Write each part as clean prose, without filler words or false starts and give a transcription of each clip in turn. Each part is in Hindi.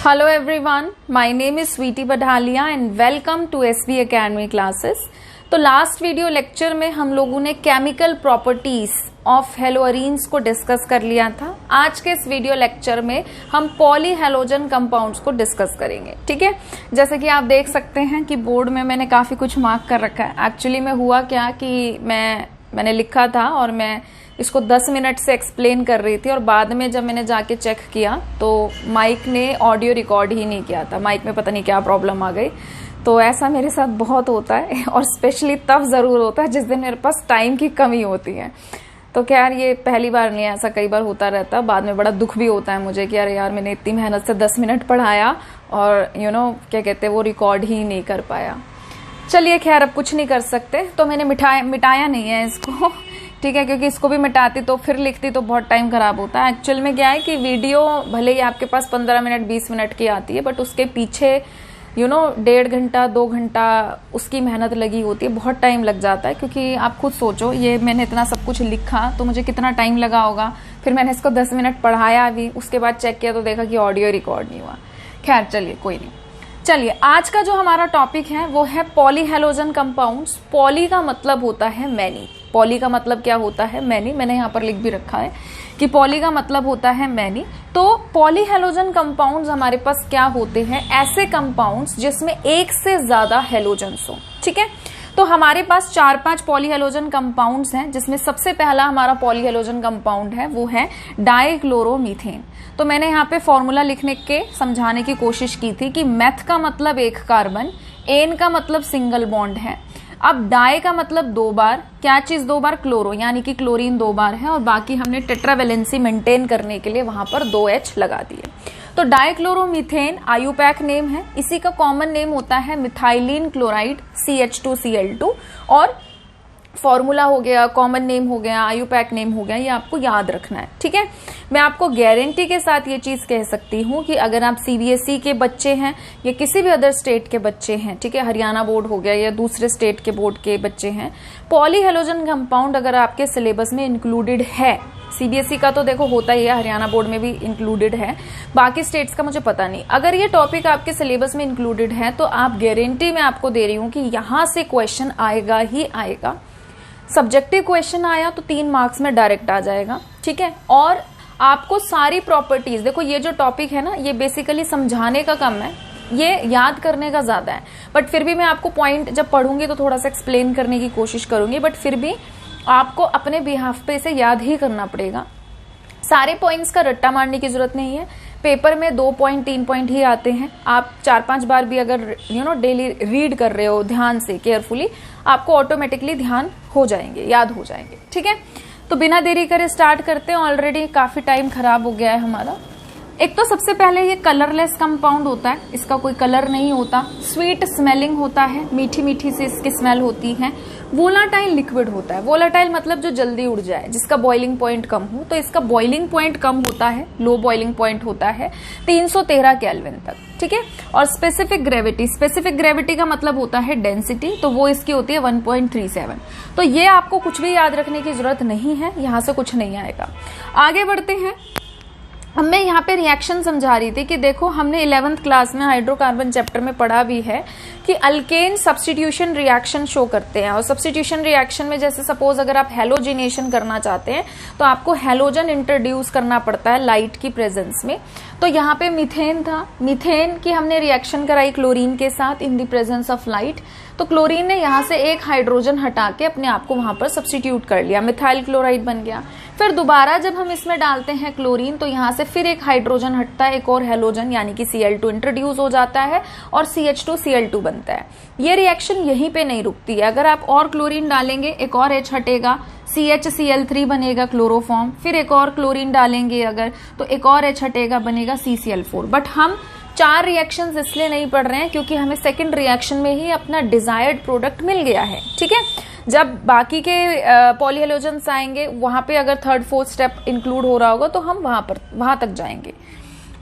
Hello everyone, my name is Sweety Badhalia and welcome to SV Academy classes। तो लास्ट वीडियो लेक्चर में हम लोगों ने केमिकल प्रॉपर्टीज ऑफ हेलोअरीन्स को डिस्कस कर लिया था। आज के इस वीडियो लेक्चर में हम पॉली हेलोजन कंपाउंड्स को डिस्कस करेंगे। ठीक है, जैसे कि आप देख सकते हैं कि बोर्ड में मैंने काफी कुछ मार्क कर रखा है। एक्चुअली में हुआ क्या कि मैंने लिखा था और मैं इसको 10 मिनट से एक्सप्लेन कर रही थी और बाद में जब मैंने जाके चेक किया तो माइक ने ऑडियो रिकॉर्ड ही नहीं किया था। माइक में पता नहीं क्या प्रॉब्लम आ गई। तो ऐसा मेरे साथ बहुत होता है और स्पेशली तब जरूर होता है जिस दिन मेरे पास टाइम की कमी होती है। तो खैर ये पहली बार नहीं है, ऐसा कई बार होता रहता। बाद में बड़ा दुख भी होता है मुझे कि अरे यार मैंने इतनी मेहनत से 10 मिनट पढ़ाया और क्या कहते हैं वो रिकॉर्ड ही नहीं कर पाया। चलिए खैर अब कुछ नहीं कर सकते, तो मैंने मिटाया नहीं है इसको। ठीक है, क्योंकि इसको भी मिटाती तो फिर लिखती तो बहुत टाइम खराब होता है। एक्चुअल में क्या है कि वीडियो भले ही आपके पास 15 मिनट 20 मिनट की आती है, बट उसके पीछे 1.5 घंटा 2 घंटा उसकी मेहनत लगी होती है। बहुत टाइम लग जाता है, क्योंकि आप खुद सोचो ये मैंने इतना सब कुछ लिखा तो मुझे कितना टाइम लगा होगा। फिर मैंने इसको 10 मिनट पढ़ाया भी, उसके बाद चेक किया तो देखा कि ऑडियो रिकॉर्ड नहीं हुआ। खैर चलिए कोई नहीं। चलिए आज का जो हमारा टॉपिक है वो है पॉली हेलोजन कंपाउंड्स। पॉली का मतलब होता है मैनी। पॉली का मतलब क्या होता है? मैनी। मैंने यहाँ पर लिख भी रखा है कि पॉली का मतलब होता है मैनी। तो पॉली हेलोजन कंपाउंड्स हमारे पास क्या होते हैं? ऐसे कंपाउंड्स जिसमें एक से ज्यादा हेलोजन्स हो। ठीक है, तो हमारे पास 4-5 पॉली हेलोजन कंपाउंड्स हैं, जिसमें सबसे पहला हमारा पॉली हेलोजन कंपाउंड है वो है डाइक्लोरोमीथेन। तो मैंने यहाँ पे फॉर्मूला लिखने के समझाने की कोशिश की थी कि मेथ का मतलब एक कार्बन, एन का मतलब सिंगल बॉन्ड है। अब डाई का मतलब 2 बार, क्या चीज 2 बार? क्लोरो, यानी कि क्लोरीन 2 बार है और बाकी हमने टेट्रावेलेंसी मेंटेन करने के लिए वहां पर 2H लगा दिए। तो डाइक्लोरोमीथेन आयुपैक नेम है। इसी का कॉमन नेम होता है मिथाइलिन क्लोराइड CH2Cl2 और फॉर्मूला हो गया, कॉमन नेम हो गया, आयुपैक नेम हो गया, ये आपको याद रखना है। ठीक है, मैं आपको गारंटी के साथ ये चीज कह सकती हूँ कि अगर आप CBSE के बच्चे हैं या किसी भी अदर स्टेट के बच्चे हैं, ठीक है, हरियाणा बोर्ड हो गया या दूसरे स्टेट के बोर्ड के बच्चे हैं, पॉली हेलोजन कंपाउंड अगर आपके सिलेबस में इंक्लूडेड है, CBSE का तो देखो होता ही है, हरियाणा बोर्ड में भी इंक्लूडेड है, बाकी स्टेट्स का मुझे पता नहीं। अगर ये टॉपिक आपके सिलेबस में इंक्लूडेड है तो आप गारंटी मैं आपको दे रही हूँ कि यहां से क्वेश्चन आएगा ही आएगा। सब्जेक्टिव क्वेश्चन आया तो 3 मार्क्स में डायरेक्ट आ जाएगा। ठीक है, और आपको सारी प्रॉपर्टीज, देखो ये जो टॉपिक है ना, ये बेसिकली समझाने का कम है, ये याद करने का ज्यादा है। बट फिर भी मैं आपको पॉइंट जब पढ़ूंगी तो थोड़ा सा एक्सप्लेन करने की कोशिश करूंगी, बट फिर भी आपको अपने बिहाफ पे इसे याद ही करना पड़ेगा। सारे पॉइंट्स का रट्टा मारने की जरूरत नहीं है। पेपर में 2 पॉइंट 3 पॉइंट ही आते हैं। आप 4-5 बार भी अगर डेली रीड कर रहे हो ध्यान से, केयरफुली, आपको ऑटोमेटिकली ध्यान हो जाएंगे, याद हो जाएंगे। ठीक है, तो बिना देरी करे स्टार्ट करते हैं। ऑलरेडी काफी टाइम खराब हो गया है हमारा। एक तो सबसे पहले ये कलरलेस कंपाउंड होता है, इसका कोई कलर नहीं होता, स्वीट स्मेलिंग होता है, मीठी मीठी सी इसकी स्मेल होती है। वोलाटाइल लिक्विड होता है। वोलाटाइल मतलब जो जल्दी उड़ जाए, जिसका बॉइलिंग पॉइंट कम हो। तो इसका बॉइलिंग पॉइंट कम होता है, लो बॉइलिंग पॉइंट होता है 313 केल्विन तक। ठीक है, और स्पेसिफिक ग्रेविटी का मतलब होता है डेंसिटी, तो वो इसकी होती है 1.37। तो ये आपको कुछ भी याद रखने की जरूरत नहीं है, यहां से कुछ नहीं आएगा। आगे बढ़ते हैं। अब मैं यहाँ पे रिएक्शन समझा रही थी कि देखो हमने 11th क्लास में हाइड्रोकार्बन चैप्टर में पढ़ा भी है कि अल्केन सब्स्टिट्यूशन रिएक्शन शो करते हैं। और सब्स्टिट्यूशन रिएक्शन में जैसे सपोज अगर आप हेलोजिनेशन करना चाहते हैं तो आपको हेलोजन इंट्रोड्यूस करना पड़ता है लाइट की प्रेजेंस में। तो यहाँ पे मीथेन था, मीथेन की हमने रिएक्शन कराई क्लोरीन के साथ इन द प्रेजेंस ऑफ लाइट। तो क्लोरीन ने यहाँ से एक हाइड्रोजन हटा के अपने आप को वहां पर सब्स्टिट्यूट कर लिया, मिथाइल क्लोराइड बन गया। फिर दोबारा जब हम इसमें डालते हैं क्लोरीन तो यहाँ से फिर एक हाइड्रोजन हटता है, एक और हेलोजन यानी कि Cl2 इंट्रोड्यूस हो जाता है और CH2Cl2 बनता है। ये रिएक्शन यहीं पे नहीं रुकती है। अगर आप और क्लोरीन डालेंगे एक और H हटेगा, CHCl3 बनेगा क्लोरोफॉर्म। फिर एक और क्लोरीन डालेंगे अगर तो एक और H हटेगा, बनेगा CCl4। बट हम 4 रिएक्शंस इसलिए नहीं पढ़ रहे हैं क्योंकि हमें सेकंड रिएक्शन में ही अपना डिजायर्ड प्रोडक्ट मिल गया है। ठीक है, जब बाकी के पॉली हेलोजन्स आएंगे वहां पे अगर 3rd 4th स्टेप इंक्लूड हो रहा होगा तो हम वहां तक जाएंगे।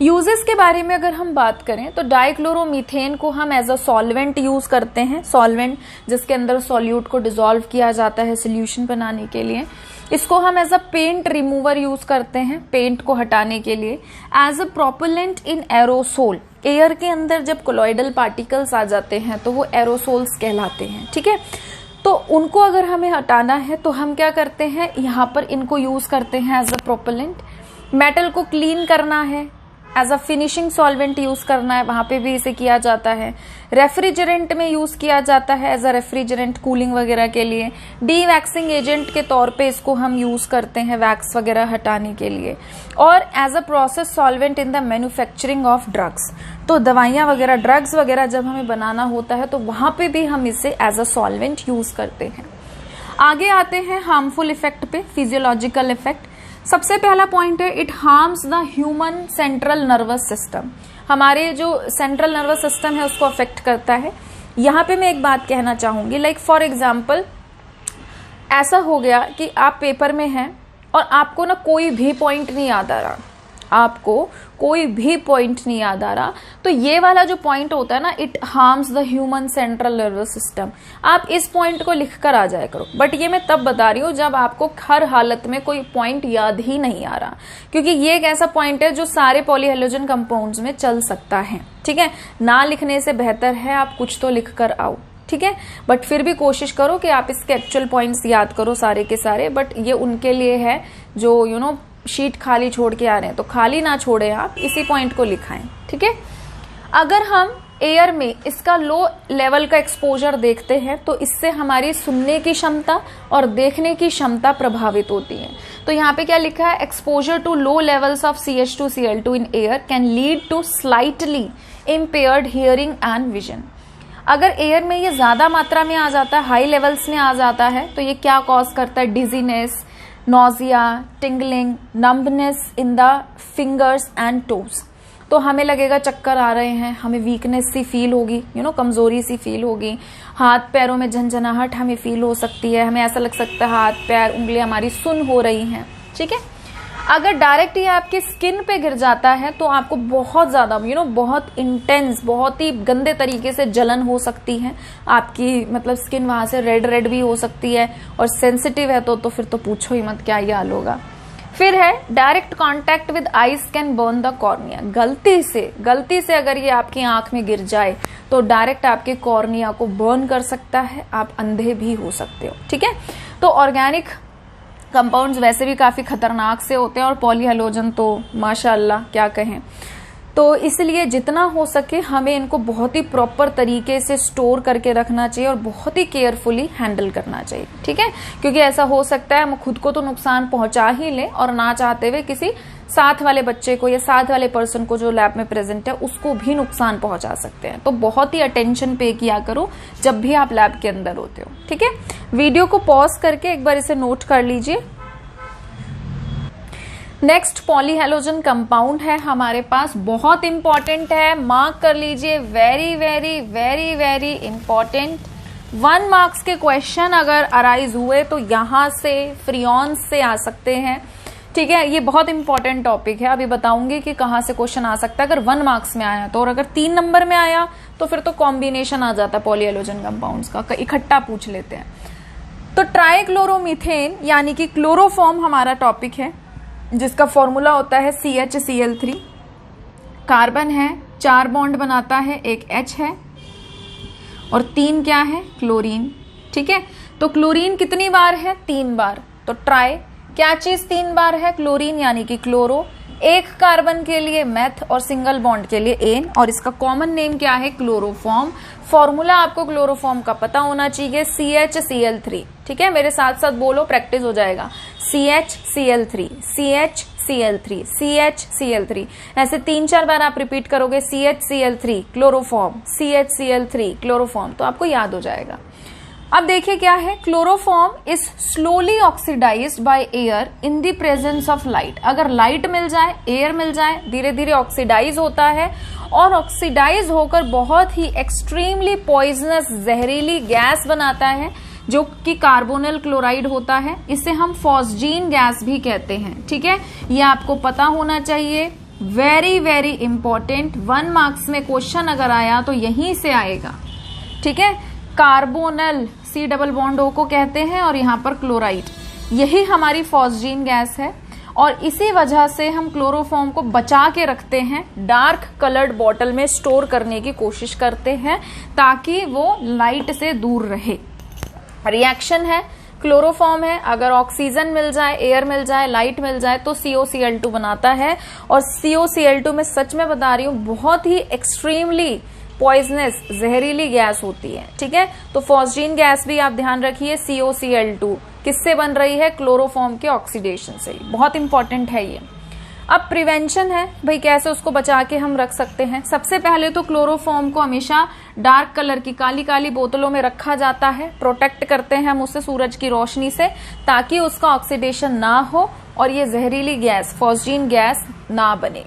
यूजेस के बारे में अगर हम बात करें तो डाइक्लोरोमीथेन को हम एज अ सॉल्वेंट यूज करते हैं। सॉल्वेंट जिसके अंदर सॉल्यूट को डिसॉल्व किया जाता है सोल्यूशन बनाने के लिए। इसको हम as a paint remover use करते हैं, पेंट को हटाने के लिए। As a propellant in aerosol, air के अंदर जब कोलॉइडल पार्टिकल्स आ जाते हैं तो वो एरोसोल्स कहलाते हैं, ठीक है। तो उनको अगर हमें हटाना है तो हम क्या करते हैं, यहाँ पर इनको यूज करते हैं एज अ प्रोपेलेंट। मेटल को क्लीन करना है, as a finishing solvent use करना है, वहां पे भी इसे किया जाता है। रेफ्रिजरेंट में यूज किया जाता है एज अ रेफ्रिजरेंट, कूलिंग वगैरह के लिए। डी वैक्सिंग एजेंट के तौर पे इसको हम यूज करते हैं वैक्स वगैरह हटाने के लिए। और as a process solvent in the manufacturing of drugs, तो दवाइयां वगैरह, ड्रग्स वगैरह जब हमें बनाना होता है तो वहां पे भी हम इसे एज अ सॉल्वेंट यूज करते हैं। आगे आते हैं हार्मफुल इफेक्ट पे, फिजियोलॉजिकल इफेक्ट। सबसे पहला पॉइंट है, it harms the human central nervous system. हमारे जो सेंट्रल नर्वस सिस्टम है उसको अफेक्ट करता है। यहाँ पे मैं एक बात कहना चाहूंगी, लाइक फॉर एग्जाम्पल ऐसा हो गया कि आप पेपर में हैं और आपको ना कोई भी पॉइंट नहीं याद आ रहा, आपको कोई भी पॉइंट नहीं याद आ रहा, तो ये वाला जो पॉइंट होता है ना, it harms the human central nervous system. आप इस पॉइंट को लिख कर आ जाया करो, बट ये मैं तब बता रही हूँ जब आपको हर हालत में कोई पॉइंट याद ही नहीं आ रहा, क्योंकि ये एक ऐसा पॉइंट है जो सारे पॉलीहेलोजन कंपाउंड्स में चल सकता है, ठीक है। ना लिखने से बेहतर है आप कुछ तो लिख कर आओ, ठीक है। बट फिर भी कोशिश करो कि आप इसके एक्चुअल पॉइंट्स याद करो सारे के सारे, बट ये उनके लिए है जो शीट खाली छोड़ के आ रहे हैं, तो खाली ना छोड़े, आप इसी पॉइंट को लिखाएं, ठीक है। अगर हम एयर में इसका लो लेवल का एक्सपोजर देखते हैं तो इससे हमारी सुनने की क्षमता और देखने की क्षमता प्रभावित होती है। तो यहाँ पे क्या लिखा है, exposure to low levels of CH2Cl2 in air can lead to slightly impaired hearing and vision. अगर एयर में ये ज्यादा मात्रा में आ जाता है, हाई लेवल्स में आ जाता है, तो ये क्या कॉज करता है, dizziness, nausea, tingling, numbness in the fingers and toes. तो हमें लगेगा चक्कर आ रहे हैं, हमें वीकनेस सी फील होगी, कमजोरी सी फील होगी, हाथ पैरों में झंझनाहट हमें फील हो सकती है, हमें ऐसा लग सकता है हाथ पैर उंगलियां हमारी सुन हो रही हैं, ठीक है। अगर डायरेक्ट ये आपकी स्किन पे गिर जाता है तो आपको बहुत ज्यादा बहुत इंटेंस, बहुत ही गंदे तरीके से जलन हो सकती है आपकी, मतलब स्किन वहां से रेड भी हो सकती है, और सेंसिटिव है तो फिर तो पूछो ही मत क्या ये हाल होगा। फिर है direct contact with eyes can burn the cornea. गलती से अगर ये आपकी आंख में गिर जाए तो डायरेक्ट आपके कॉर्निया को बर्न कर सकता है, आप अंधे भी हो सकते हो, ठीक है। तो ऑर्गेनिक कंपाउंड्स वैसे भी काफी खतरनाक से होते हैं और पॉलीहेलोजन तो माशाअल्लाह क्या कहें। तो इसलिए जितना हो सके हमें इनको बहुत ही प्रॉपर तरीके से स्टोर करके रखना चाहिए और बहुत ही केयरफुली हैंडल करना चाहिए, ठीक है। क्योंकि ऐसा हो सकता है हम खुद को तो नुकसान पहुंचा ही लें और ना चाहते हुए किसी साथ वाले बच्चे को या साथ वाले पर्सन को जो लैब में प्रेजेंट है उसको भी नुकसान पहुंचा सकते हैं। तो बहुत ही अटेंशन पे किया करो जब भी आप लैब के अंदर होते हो, ठीक है। वीडियो को पॉज करके एक बार इसे नोट कर लीजिए। नेक्स्ट पॉलीहेलोजन कंपाउंड है हमारे पास, बहुत इंपॉर्टेंट है, मार्क कर लीजिए, very very very very important. 1 marks के क्वेश्चन अगर अराइज हुए तो यहां से फ्रियॉन्स से आ सकते हैं, ठीक है। ये बहुत इंपॉर्टेंट टॉपिक है, अभी बताऊंगी कि कहां से क्वेश्चन आ सकता है अगर 1 मार्क्स में आया तो, और अगर 3 नंबर में आया तो फिर तो कॉम्बिनेशन आ जाता है पॉलीहेलोजन कंपाउंड्स का, इकट्ठा पूछ लेते हैं। तो ट्राइक्लोरोमीथेन यानी कि क्लोरोफॉर्म हमारा टॉपिक है, जिसका फॉर्मूला होता है CHCl3। कार्बन है, 4 बॉन्ड बनाता है, एक H है और 3 क्या है, क्लोरीन, ठीक है। तो क्लोरीन कितनी बार है, 3 बार। तो ट्राई क्या चीज 3 बार है, क्लोरीन यानी कि क्लोरो, एक कार्बन के लिए मेथ और सिंगल बॉन्ड के लिए एन, और इसका कॉमन नेम क्या है, क्लोरोफॉर्म। फॉर्मूला आपको क्लोरोफॉर्म का पता होना चाहिए, CHCl3, ठीक है। मेरे साथ साथ बोलो, प्रैक्टिस हो जाएगा। CHCl3, CHCl3, CHCl3, ऐसे 3-4 बार आप रिपीट करोगे, CHCl3 क्लोरोफॉर्म, CHCl3 क्लोरोफॉर्म, तो आपको याद हो जाएगा। अब देखिए क्या है, chloroform is slowly oxidized by air in the presence of light. अगर लाइट मिल जाए, एयर मिल जाए, धीरे धीरे ऑक्सीडाइज होता है और ऑक्सीडाइज होकर बहुत ही एक्सट्रीमली पॉइजनस जहरीली गैस बनाता है जो कि कार्बोनिल क्लोराइड होता है। इसे हम फॉस्जीन गैस भी कहते हैं, ठीक है। ये आपको पता होना चाहिए, वेरी वेरी इंपॉर्टेंट। 1 मार्क्स में क्वेश्चन अगर आया तो यहीं से आएगा, ठीक है। Carbonyl, C double bond O को कहते हैं, और यहाँ पर क्लोराइड, यही हमारी फॉस्जीन गैस है। और इसी वजह से हम क्लोरोफॉर्म को बचा के रखते हैं, डार्क कलर्ड बॉटल में स्टोर करने की कोशिश करते हैं ताकि वो लाइट से दूर रहे। रिएक्शन है, क्लोरोफॉर्म है, अगर ऑक्सीजन मिल जाए, एयर मिल जाए, लाइट मिल जाए तो COCl2 बनाता है। और COCl2 में सच में बता रही हूं बहुत ही एक्सट्रीमली पॉइजनस जहरीली गैस होती है। ठीक है, तो फॉस्जीन गैस भी आप ध्यान रखिए COCl2 किससे बन रही है, क्लोरोफॉर्म के ऑक्सीडेशन से। बहुत इंपॉर्टेंट है ये। अब प्रिवेंशन है भाई, कैसे उसको बचा के हम रख सकते हैं। सबसे पहले तो क्लोरोफॉर्म को हमेशा डार्क कलर की काली काली बोतलों में रखा जाता है, प्रोटेक्ट करते हैं हम उससे सूरज की रोशनी से ताकि उसका ऑक्सीडेशन ना हो और ये जहरीली गैस फॉस्जीन गैस ना बने।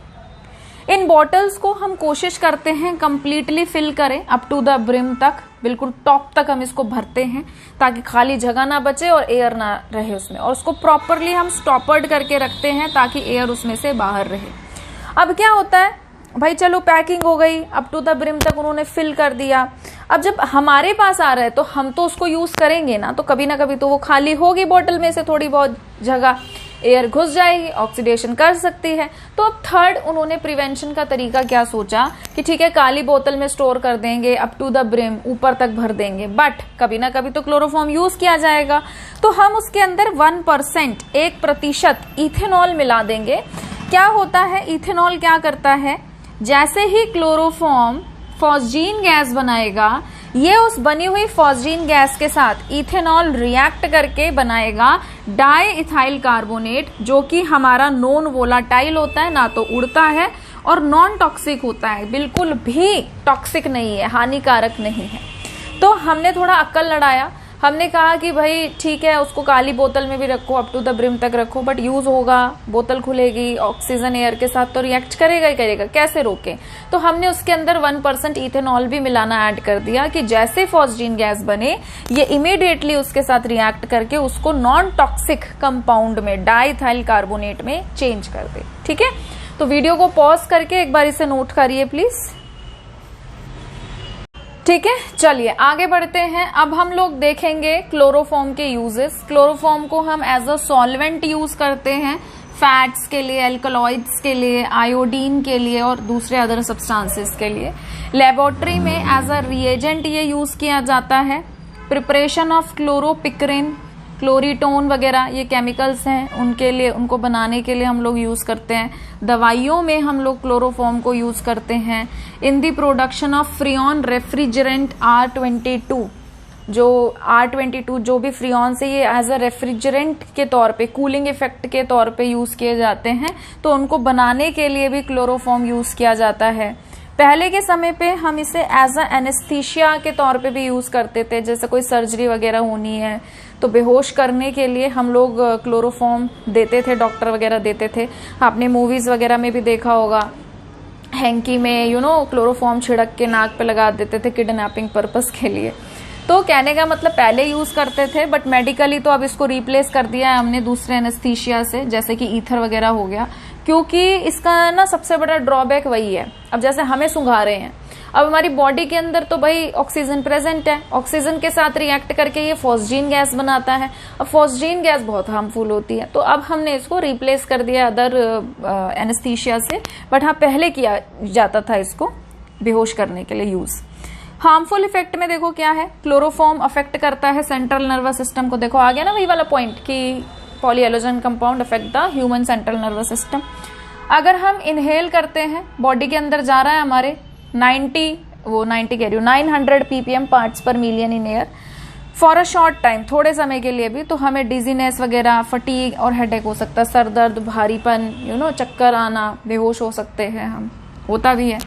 इन बॉटल्स को हम कोशिश करते हैं कंप्लीटली फिल करें अप टू द ब्रिम तक, बिल्कुल टॉप तक हम इसको भरते हैं ताकि खाली जगह ना बचे और एयर ना रहे उसमें, और उसको प्रॉपरली हम स्टॉपर्ड करके रखते हैं ताकि एयर उसमें से बाहर रहे। अब क्या होता है भाई, चलो पैकिंग हो गई, अप टू द ब्रिम तक उन्होंने फिल कर दिया। अब जब हमारे पास आ रहा है तो हम तो उसको यूज करेंगे ना, तो कभी ना कभी तो वो खाली होगी बॉटल में से थोड़ी बहुत जगह, एयर घुस जाएगी, ऑक्सीडेशन कर सकती है। तो अब थर्ड उन्होंने प्रिवेंशन का तरीका क्या सोचा कि ठीक है काली बोतल में स्टोर कर देंगे, अप टू द ब्रिम ऊपर तक भर देंगे, बट कभी ना कभी तो क्लोरोफॉर्म यूज किया जाएगा, तो हम उसके अंदर 1% 1% इथेनॉल मिला देंगे। क्या होता है इथेनॉल, क्या करता है, जैसे ही क्लोरोफॉर्म फॉस्जीन गैस बनाएगा, ये उस बनी हुई फॉस्जीन गैस के साथ इथेनॉल रिएक्ट करके बनाएगा डाई इथाइल कार्बोनेट, जो कि हमारा नॉन वोलाटाइल होता है, ना तो उड़ता है और नॉन टॉक्सिक होता है, बिल्कुल भी टॉक्सिक नहीं है, हानिकारक नहीं है। तो हमने थोड़ा अक्ल लड़ाया, हमने कहा कि भाई ठीक है उसको काली बोतल में भी रखो, अप टू द ब्रिम तक रखो, बट यूज होगा, बोतल खुलेगी, ऑक्सीजन एयर के साथ तो रिएक्ट करेगा ही करेगा, कैसे रोकें। तो हमने उसके अंदर 1% इथेनॉल भी मिलाना ऐड कर दिया कि जैसे फॉस्जीन गैस बने ये इमीडिएटली उसके साथ रिएक्ट करके उसको नॉन टॉक्सिक कंपाउंड में डाइथाइल कार्बोनेट में चेंज कर दे। ठीक है, तो वीडियो को पॉज करके एक बार इसे नोट करिए प्लीज। ठीक है, चलिए आगे बढ़ते हैं। अब हम लोग देखेंगे क्लोरोफॉर्म के यूजेस। क्लोरोफॉर्म को हम एज अ सॉल्वेंट यूज करते हैं, फैट्स के लिए, एल्कलॉइड्स के लिए, आयोडीन के लिए और दूसरे अदर सब्सटेंसेस के लिए। लेबोरेटरी में एज अ रिएजेंट ये यूज किया जाता है। प्रिपरेशन ऑफ क्लोरोपिक्रिन, क्लोरीटोन वगैरह ये केमिकल्स हैं, उनके लिए, उनको बनाने के लिए हम लोग यूज करते हैं। दवाइयों में हम लोग क्लोरोफॉर्म को यूज करते हैं। In the production of freon refrigerant R22, जो R22 जो भी फ्रियॉन से ये एज अ रेफ्रिजरेंट के तौर पे, कूलिंग इफेक्ट के तौर पे यूज किए जाते हैं, तो उनको बनाने के लिए भी क्लोरोफॉर्म यूज किया जाता है। पहले के समय पे हम इसे एज अ एनेस्थीसिया के तौर पे भी यूज करते थे, जैसे कोई सर्जरी वगैरह होनी है तो बेहोश करने के लिए हम लोग क्लोरोफॉर्म देते थे, डॉक्टर वगैरह देते थे। आपने मूवीज वगैरह में भी देखा होगा, हैंकी में क्लोरोफॉर्म छिड़क के नाक पे लगा देते थे किडनैपिंग पर्पस के लिए। तो कहने का मतलब पहले यूज करते थे, बट मेडिकली तो अब इसको रिप्लेस कर दिया है हमने दूसरे एनेस्थीसिया से, जैसे कि ईथर वगैरह हो गया, क्योंकि इसका ना सबसे बड़ा ड्रॉबैक वही है। अब जैसे हमें सुंघा रहे हैं, अब हमारी बॉडी के अंदर तो भाई ऑक्सीजन प्रेजेंट है, ऑक्सीजन के साथ रिएक्ट करके ये फॉस्जीन गैस बनाता है। अब फॉस्जीन गैस बहुत हार्मफुल होती है, तो अब हमने इसको रिप्लेस कर दिया अदर एनेस्थीसिया से, बट हाँ पहले किया जाता था इसको बेहोश करने के लिए यूज। हार्मफुल इफेक्ट में देखो क्या है, क्लोरोफॉर्म अफेक्ट करता है सेंट्रल नर्वस सिस्टम को। देखो आ गया ना वही वाला पॉइंट कि polyhalogen compound affect the human central nervous system. अगर हम इनहेल करते हैं, बॉडी के अंदर जा रहा है हमारे 900 ppm पार्ट्स पर million in air for a short time, थोड़े समय के लिए भी, तो हमें डिजीनेस वगैरह, फटीग और हेडेक हो सकता है, सर दर्द, भारीपन, चक्कर आना, बेहोश हो सकते हैं हम, होता भी है।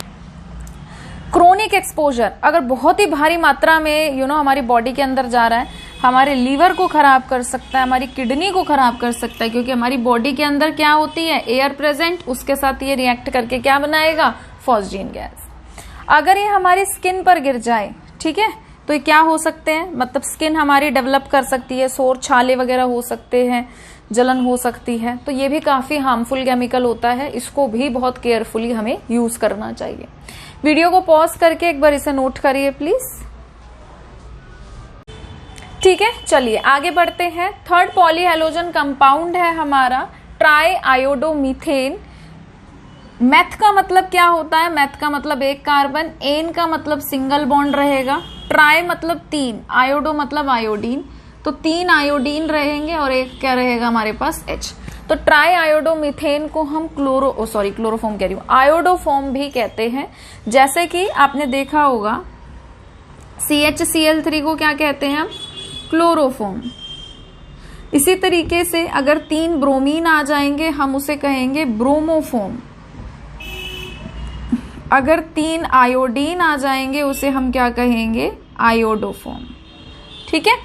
क्रोनिक एक्सपोजर, अगर बहुत ही भारी मात्रा में हमारी बॉडी के अंदर जा रहा है, हमारे लीवर को खराब कर सकता है, हमारी किडनी को खराब कर सकता है, क्योंकि हमारी बॉडी के अंदर क्या होती है, एयर प्रेजेंट, उसके साथ ये रिएक्ट करके क्या बनाएगा, फॉस्जीन गैस। अगर ये हमारी स्किन पर गिर जाए, ठीक है, तो ये क्या हो सकते हैं, मतलब स्किन हमारी डेवलप कर सकती है, सोर छाले वगैरह हो सकते हैं, जलन हो सकती है, तो ये भी काफी हार्मफुल केमिकल होता है, इसको भी बहुत केयरफुली हमें यूज करना चाहिए। वीडियो को पॉज करके एक बार इसे नोट करिए प्लीज। ठीक है, चलिए आगे बढ़ते हैं। थर्ड पॉलीहेलोजन कंपाउंड है हमारा ट्राई आयोडोमीथेन, मैथ का मतलब क्या होता है, मैथ का मतलब एक कार्बन, एन का मतलब सिंगल बॉन्ड रहेगा, ट्राई मतलब 3, आयोडो मतलब आयोडीन, तो 3 आयोडीन रहेंगे और एक क्या रहेगा हमारे पास H। तो ट्राई आयोडोमीथेन को हम क्लोरोफॉर्म कह रही हूं, आयोडोफॉर्म भी कहते हैं। जैसे कि आपने देखा होगा CHCl3 को क्या कहते हैं हम, क्लोरोफॉर्म। इसी तरीके से अगर 3 ब्रोमीन आ जाएंगे हम उसे कहेंगे ब्रोमोफॉर्म, अगर 3 आयोडीन आ जाएंगे उसे हम क्या कहेंगे, आयोडोफॉर्म। ठीक है,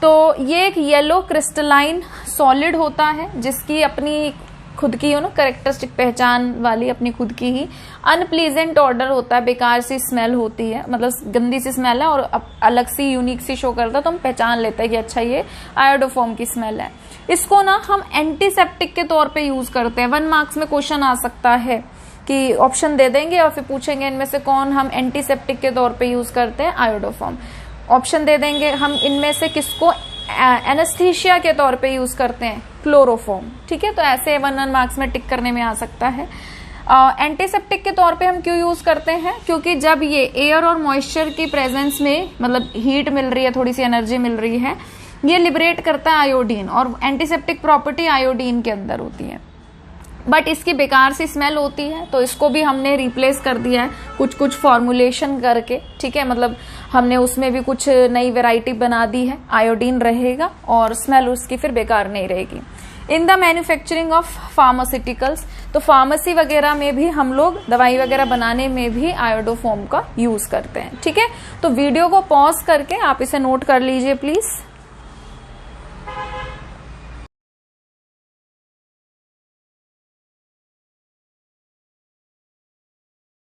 तो ये एक येलो क्रिस्टलाइन सॉलिड होता है जिसकी अपनी खुद की कैरेक्टरिस्टिक पहचान वाली अपनी खुद की ही अनप्लीजेंट ऑर्डर होता है, बेकार सी स्मेल होती है, मतलब गंदी सी स्मेल है और अलग सी यूनिक सी शो करता है, तो हम पहचान लेते हैं कि अच्छा ये आयोडोफॉर्म की स्मेल है। इसको ना हम एंटीसेप्टिक के तौर पे यूज करते हैं। 1 मार्क्स में क्वेश्चन आ सकता है कि ऑप्शन दे देंगे और फिर पूछेंगे इनमें से कौन हम एंटीसेप्टिक के तौर पे यूज करते हैं, आयोडोफॉर्म। ऑप्शन दे देंगे हम इनमें से किसको एनेस्थीसिया के तौर पे यूज करते हैं, क्लोरोफॉर्म। ठीक है, तो ऐसे 1 मार्क्स में टिक करने में आ सकता है। एंटीसेप्टिक के तौर पे हम क्यों यूज करते हैं, क्योंकि जब ये एयर और मॉइस्चर की प्रेजेंस में मतलब हीट मिल रही है, थोड़ी सी एनर्जी मिल रही है, ये लिबरेट करता है आयोडीन, और एंटीसेप्टिक प्रॉपर्टी आयोडीन के अंदर होती है। बट इसकी बेकार सी स्मेल होती है, तो इसको भी हमने रिप्लेस कर दिया है कुछ फॉर्मुलेशन करके। ठीक है, मतलब हमने उसमें भी कुछ नई वैरायटी बना दी है, आयोडीन रहेगा और स्मेल उसकी फिर बेकार नहीं रहेगी। इन द मैन्युफैक्चरिंग ऑफ फार्मास्यूटिकल्स, तो फार्मेसी वगैरह में भी हम लोग दवाई वगैरह बनाने में भी आयोडोफॉर्म का यूज करते हैं। ठीक है, तो वीडियो को पॉज करके आप इसे नोट कर लीजिए प्लीज।